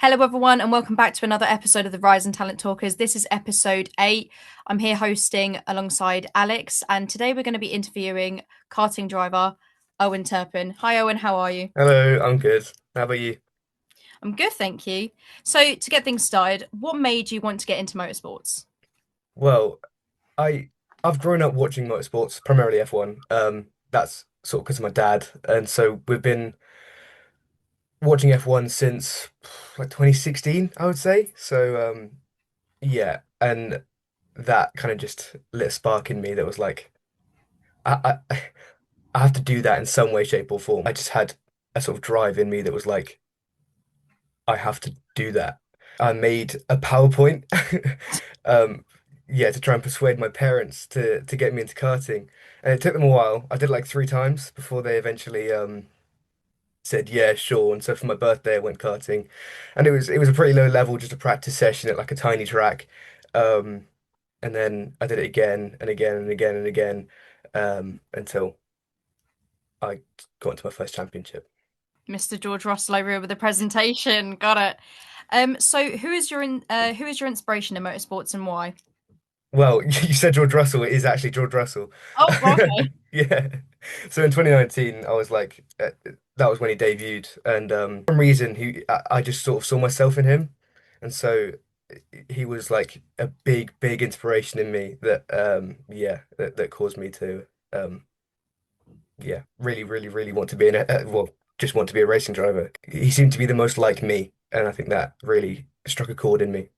Hello, everyone, and welcome back to another episode of the Rise and Talent Talkers. This is episode 8. I'm here hosting alongside Alex, and today we're going to be interviewing karting driver Owen Turpin. Hi, Owen, how are you? Hello, I'm good. How about you? I'm good, thank you. So, to get things started, what made you want to get into motorsports? Well, I I've grown up watching motorsports, primarily F1. That's sort of because of my dad, and so we've been watching F1 since like 2016, I would say. Yeah, and that kind of just lit a spark in me that was like, I I have to do that in some way, shape, or form. I just had a sort of drive in me that was like, I have to do that. I made a PowerPoint, um, yeah, to try and persuade my parents to get me into karting, and it took them a while. I did it like 3 times before they eventually said yeah, sure. And so for my birthday, I went karting, and it was a pretty low level, just a practice session at like a tiny track, um, and then I did it again and again and again and again, until I got into my first championship. Mr. George Russell over here with the presentation. Got it. So who is your inspiration in motorsports and why? Well, you said George Russell. It is actually George Russell. Oh, okay. Yeah. So in 2019, I was like, that was when he debuted, and for some reason, I just sort of saw myself in him, and so he was like a big, big inspiration in me that, yeah, that caused me to, yeah, really, really, really want to be well, just want to be a racing driver. He seemed to be the most like me, and I think that really struck a chord in me.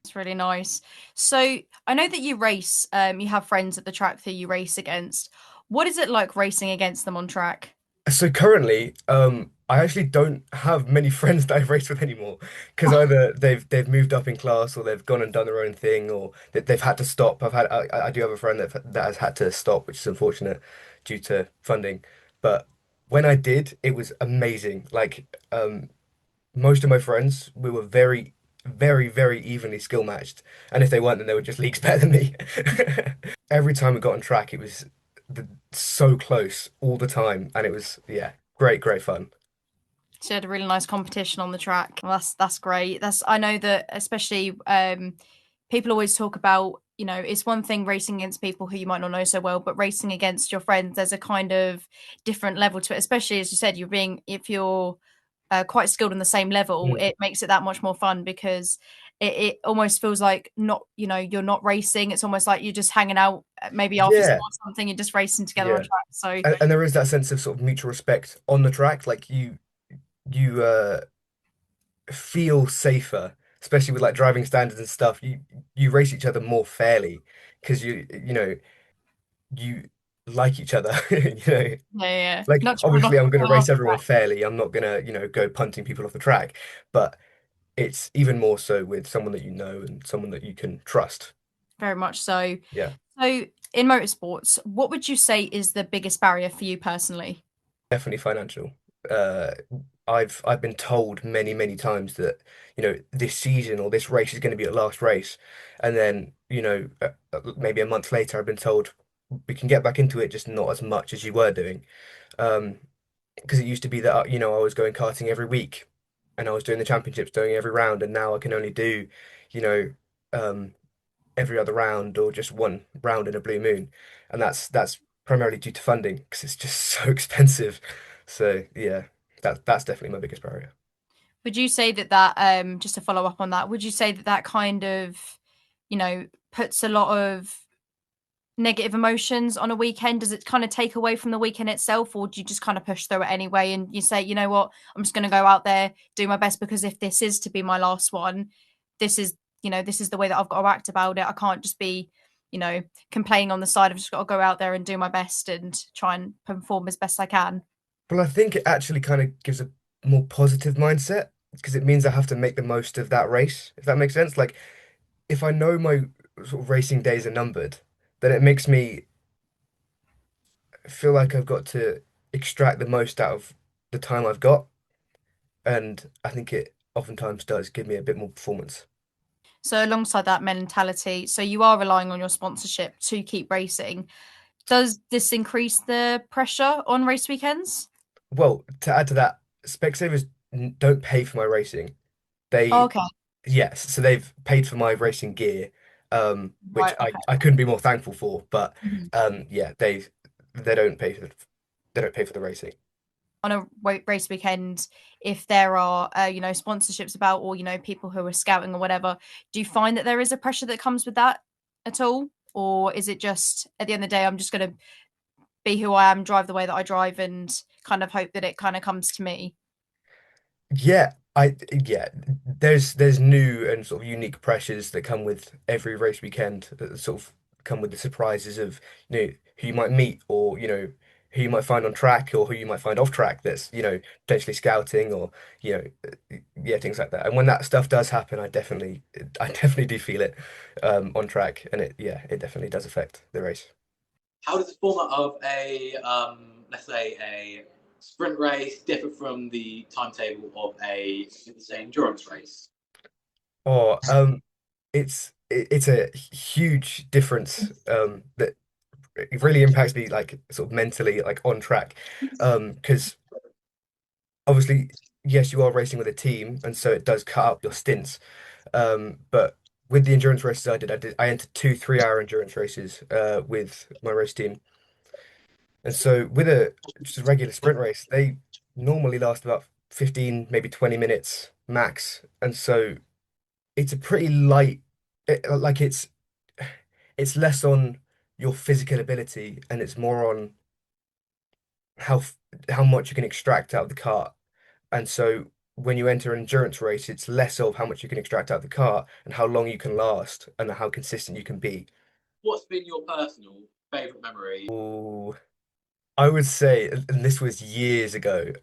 It's really nice. So I know that you race, you have friends at the track that you race against. What is it like racing against them on track? So currently, I actually don't have many friends that I race with anymore because either they've moved up in class or they've gone and done their own thing or they've had to stop. I do have a friend that has had to stop, which is unfortunate due to funding. But when I did, it was amazing. Like most of my friends, we were very, very, very evenly skill matched, and if they weren't, then they were just leagues better than me. Every time we got on track, it was so close all the time, and it was yeah, great, great fun. So you had a really nice competition on the track. Well, that's great. That's I know that especially people always talk about, it's one thing racing against people who you might not know so well, but racing against your friends, there's a kind of different level to it. Especially as you said, if you're quite skilled on the same level, Mm. it makes it that much more fun because it almost feels like not, you're not racing. It's almost like you're just hanging out, maybe after school Yeah, or something, you're just racing together on yeah, track. So and there is that sense of sort of mutual respect on the track. Like you feel safer, especially with like driving standards and stuff. You race each other more fairly because you like each other. You know, yeah, yeah, yeah. like Not trying obviously to I'm gonna fall off race the everyone track. fairly. I'm not gonna, go punting people off the track, but it's even more so with someone that you know and someone that you can trust. Very much so. Yeah, So in motorsports, what would you say is the biggest barrier for you personally? definitely financial. Uh, I've been told many, many times that, this season or this race is going to be your last race, and then, maybe a month later, I've been told we can get back into it, just not as much as you were doing. Um, because it used to be that, I was going karting every week, and I was doing the championships, doing every round, and now I can only do, you know, um, every other round or just one round in a blue moon, and that's primarily due to funding because it's just so expensive. So yeah, that's definitely my biggest barrier. Would you say that just to follow up on that, would you say that kind of, puts a lot of negative emotions on a weekend? Does it kind of take away from the weekend itself, or do you just kind of push through it anyway and you say, you know what, I'm just going to go out there, do my best because if this is to be my last one, this is, this is the way that I've got to act about it. I can't just be, complaining on the side. I've just got to go out there and do my best and try and perform as best I can. Well, I think it actually kind of gives a more positive mindset because it means I have to make the most of that race, if that makes sense. Like if I know my sort of racing days are numbered, then it makes me feel like I've got to extract the most out of the time I've got. And I think it oftentimes does give me a bit more performance. So alongside that mentality, so you are relying on your sponsorship to keep racing. Does this increase the pressure on race weekends? Well, to add to that, Specsavers don't pay for my racing. Oh, They okay. yes, so they've paid for my racing gear, which Right. I couldn't be more thankful for. But Okay. yeah, they don't pay for they don't pay for the racing. On a race weekend, if there are sponsorships about, or people who are scouting or whatever, do you find that there is a pressure that comes with that at all, or is it just at the end of the day, I'm just going to be who I am, drive the way that I drive, and kind of hope that it kind of comes to me? Yeah, yeah. There's new and sort of unique pressures that come with every race weekend that sort of come with the surprises of who you might meet or who you might find on track or who you might find off track that's potentially scouting or yeah, things like that. And when that stuff does happen, I definitely do feel it on track, and it definitely does affect the race. How does the format of let's say, a sprint race differ from the timetable of a, say, endurance race? Or it's a huge difference that it really impacts me like sort of mentally like on track because obviously yes you are racing with a team and so it does cut up your stints but with the endurance races I entered 2 3 hour endurance races with my race team, and so with a just a regular sprint race they normally last about 15 maybe 20 minutes max, and so it's a pretty light like it's less on your physical ability and it's more on how how much you can extract out of the cart. And so when you enter an endurance race, it's less of how much you can extract out of the cart and how long you can last and how consistent you can be. What's been your personal favourite memory? Oh, I would say, and this was years ago.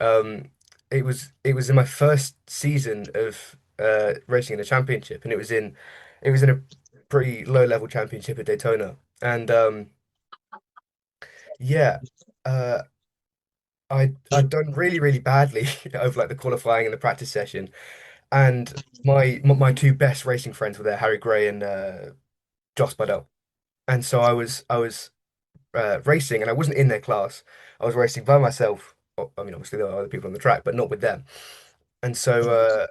It was in my first season of racing in a championship, and it was in a pretty low level championship at Daytona. And yeah, uh, I'd done really really badly over like the qualifying and the practice session, and my two best racing friends were there, Harry Gray and Joss Badell. And so I was racing, and I wasn't in their class. I was racing by myself. I mean, obviously there were other people on the track, but not with them. And so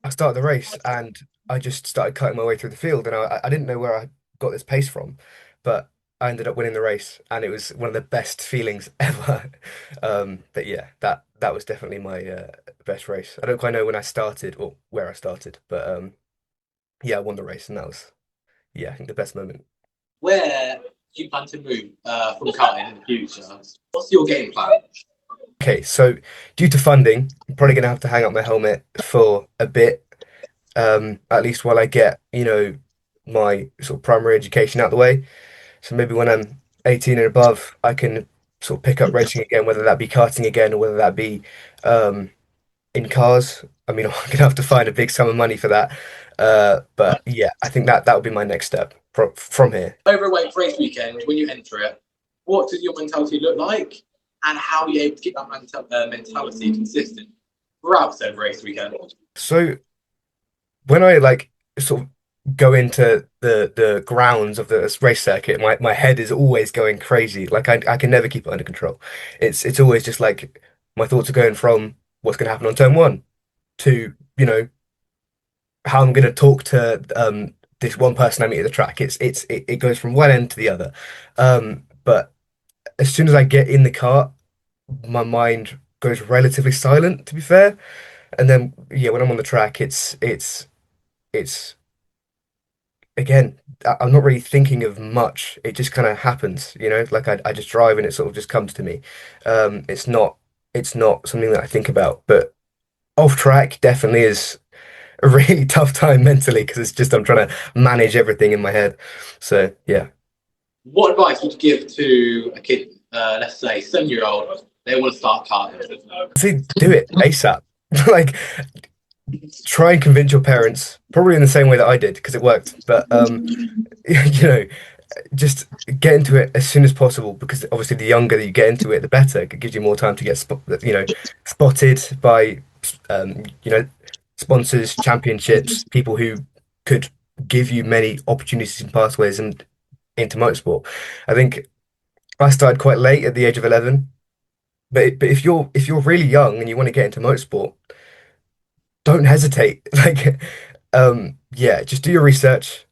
I started the race, and I just started cutting my way through the field, and I didn't know where I got this pace from, but I ended up winning the race, and it was one of the best feelings ever. But yeah, that was definitely my best race. I don't quite know when I started or where I started, but yeah, I won the race, and that was yeah, I think the best moment. Where do you plan to move from karting in the future? What's your game plan? Okay, so due to funding, I'm probably gonna have to hang up my helmet for a bit, at least while I get, my sort of primary education out the way. So maybe when I'm 18 and above, I can sort of pick up racing again, whether that be karting again or whether that be um, in cars. I mean, I'm gonna have to find a big sum of money for that. But yeah, I think that would be my next step from here. Overweight race weekend, when you enter it, what does your mentality look like? And how are you able to keep that mentality consistent throughout said race weekend? So when I like sort of go into the grounds of the race circuit, my head is always going crazy. Like I can never keep it under control. It's always just like my thoughts are going from what's going to happen on turn one to how I'm going to talk to this one person I meet at the track. It goes from one end to the other. But as soon as I get in the car, my mind goes relatively silent, to be fair. And then yeah, when I'm on the track, it's again, I'm not really thinking of much. It just kind of happens, like I just drive and it sort of just comes to me. It's not something that I think about, but off track definitely is a really tough time mentally because it's just I'm trying to manage everything in my head. So yeah, What advice would you give to a kid, let's say 7 year old, they want to start karting? I say do it ASAP. Like try and convince your parents, probably in the same way that I did because it worked. But you know, just get into it as soon as possible because obviously the younger that you get into it, the better. It gives you more time to get spotted by sponsors, championships, people who could give you many opportunities and pathways and into motorsport. I think I started quite late at the age of 11, but if you're really young and you want to get into motorsport, don't hesitate. Like, yeah, just do your research,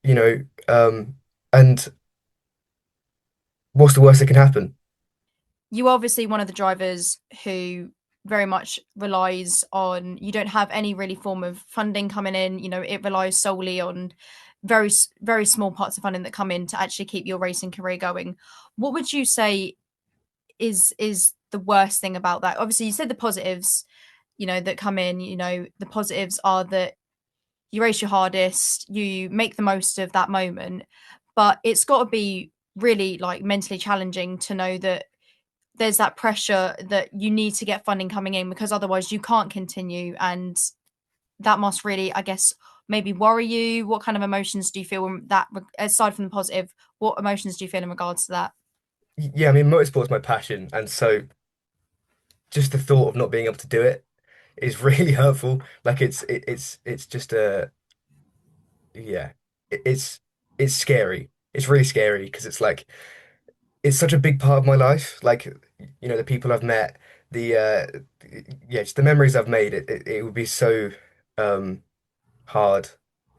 you know, and what's the worst that can happen? You obviously one of the drivers who very much relies on, you don't have any really form of funding coming in, it relies solely on very small parts of funding that come in to actually keep your racing career going. What would you say is the worst thing about that? Obviously you said the positives, that come in. The positives are that you race your hardest, you make the most of that moment, but it's got to be really like mentally challenging to know that there's that pressure that you need to get funding coming in because otherwise you can't continue. And that must really, I guess, maybe worry you. What kind of emotions do you feel that, aside from the positive, what emotions do you feel in regards to that? Yeah, I mean, motorsport's my passion, and so just the thought of not being able to do it is really hurtful. Like it's just a yeah, it's scary. It's really scary because it's like it's such a big part of my life. Like, the people I've met, the yeah, just the memories I've made. It would be so um hard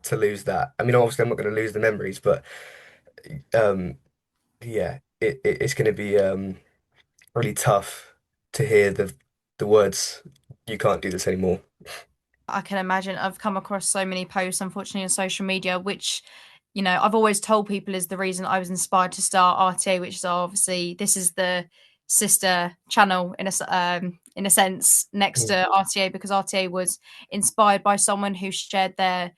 to lose that. I mean, obviously, I'm not going to lose the memories, but um yeah, it's going to be really tough to hear the words, "You can't do this anymore." I can imagine. I've come across so many posts, unfortunately, on social media, which, I've always told people is the reason I was inspired to start RTA, which is obviously this is the sister channel in a sense next Mm. to RTA, because RTA was inspired by someone who shared their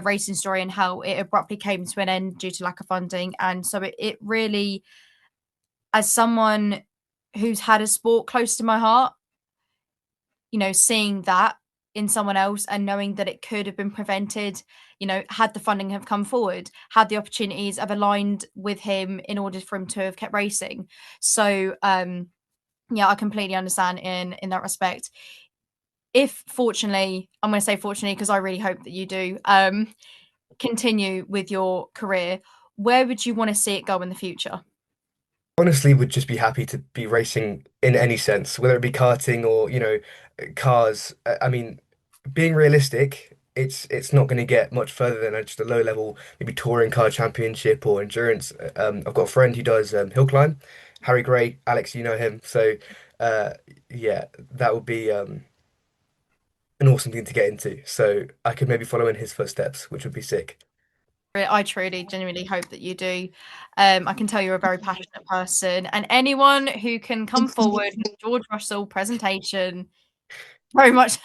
racing story and how it abruptly came to an end due to lack of funding. And so it really, as someone who's had a sport close to my heart, seeing that in someone else and knowing that it could have been prevented, had the funding have come forward, had the opportunities have aligned with him in order for him to have kept racing. So, yeah, I completely understand in that respect. If fortunately, I'm going to say fortunately because I really hope that you do continue with your career, where would you want to see it go in the future? Honestly, would just be happy to be racing in any sense, whether it be karting or, cars. I mean, being realistic, it's not going to get much further than just a low level, maybe touring car championship or endurance. I've got a friend who does hill climb, Harry Gray, Alex, you know him. So, uh, yeah, that would be an awesome thing to get into. So I could maybe follow in his footsteps, which would be sick. I truly, genuinely hope that you do. I can tell you're a very passionate person, and anyone who can come forward with a George Russell presentation very much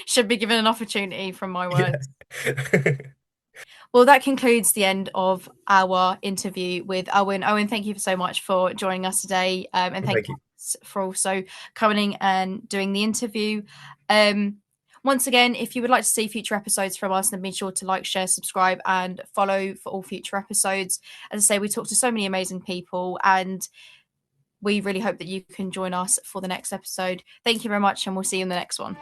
should be given an opportunity, from my Yeah. words. Well, that concludes the end of our interview with Owen. Owen, thank you so much for joining us today, and thank Thank you. you for also coming and doing the interview. Um, Once again, if you would like to see future episodes from us, then be sure to like, share, subscribe, and follow for all future episodes. As I say, we talk to so many amazing people, and we really hope that you can join us for the next episode. Thank you very much, and we'll see you in the next one.